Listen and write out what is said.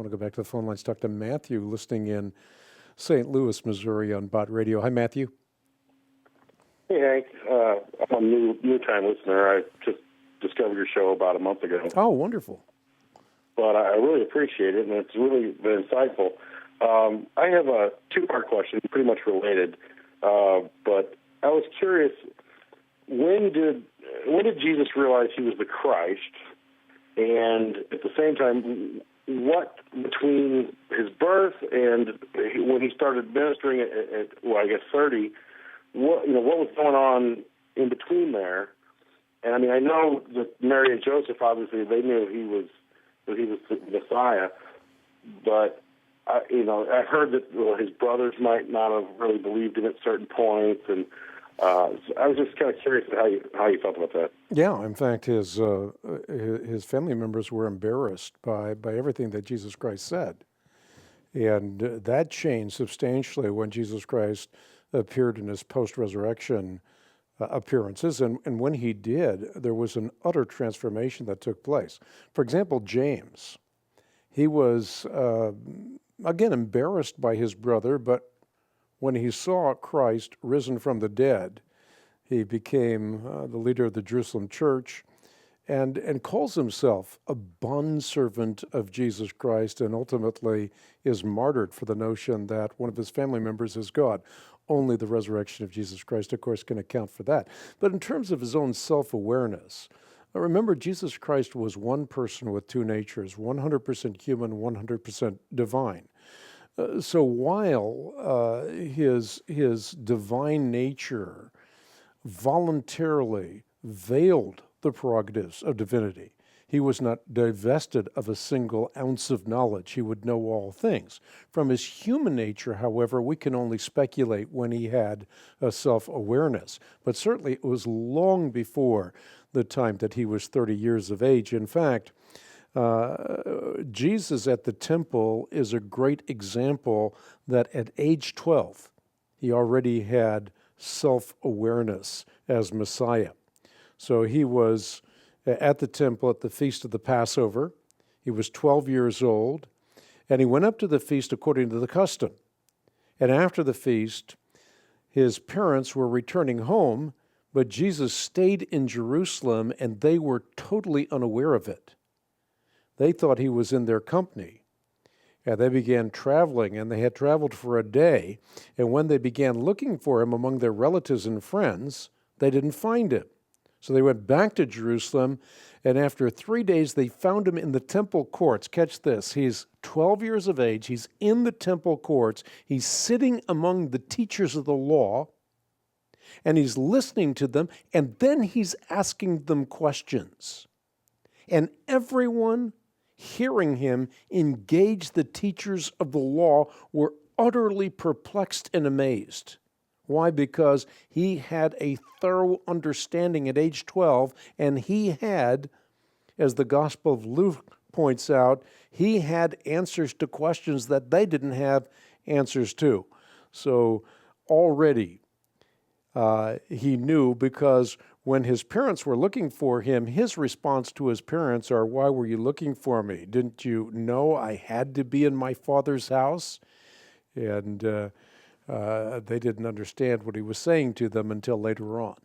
want to go back to the phone lines, talk to Matthew, listening in St. Louis, Missouri on Bot Radio. Hi, Matthew. Hey, Hank. I'm a new-time listener. I just discovered your show about a month ago. Oh, wonderful. But I really appreciate it, and it's really been insightful. I have a two-part question, pretty much related. But I was curious, when did Jesus realize he was the Christ? And at the same time, what between his birth and when he started ministering at 30, what was going on in between there? And I mean, I know that Mary and Joseph, obviously, they knew he was the Messiah, but I heard that his brothers might not have really believed him at certain points, and so I was just kind of curious how you felt about that. Yeah, in fact, his family members were embarrassed by everything that Jesus Christ said, and that changed substantially when Jesus Christ appeared in his post-resurrection appearances, and when he did, there was an utter transformation that took place. For example, James, he was again embarrassed by his brother, but when he saw Christ risen from the dead, he became the leader of the Jerusalem church and calls himself a bondservant of Jesus Christ, and ultimately is martyred for the notion that one of his family members is God. Only the resurrection of Jesus Christ, of course, can account for that. But in terms of his own self-awareness, remember, Jesus Christ was one person with two natures, 100% human, 100% divine. So while his divine nature voluntarily veiled the prerogatives of divinity, he was not divested of a single ounce of knowledge. He would know all things. From his human nature, however, we can only speculate when he had a self-awareness. But certainly it was long before the time that he was 30 years of age. In fact, Jesus at the temple is a great example that at age 12, he already had self-awareness as Messiah. So he was at the temple at the feast of the Passover. He was 12 years old, and he went up to the feast according to the custom. And after the feast, his parents were returning home, but Jesus stayed in Jerusalem, and they were totally unaware of it. They thought he was in their company. And they began traveling, and they had traveled for a day. And when they began looking for him among their relatives and friends, they didn't find him. So they went back to Jerusalem, and after 3 days, they found him in the temple courts. Catch this. He's 12 years of age. He's in the temple courts. He's sitting among the teachers of the law, and he's listening to them, and then he's asking them questions. And everyone hearing him engage the teachers of the law were utterly perplexed and amazed. Why? Because he had a thorough understanding at age 12, and he had, as the Gospel of Luke points out, he had answers to questions that they didn't have answers to. So already he knew, because when his parents were looking for him, his response to his parents are, "Why were you looking for me? Didn't you know I had to be in my Father's house?" And they didn't understand what he was saying to them until later on.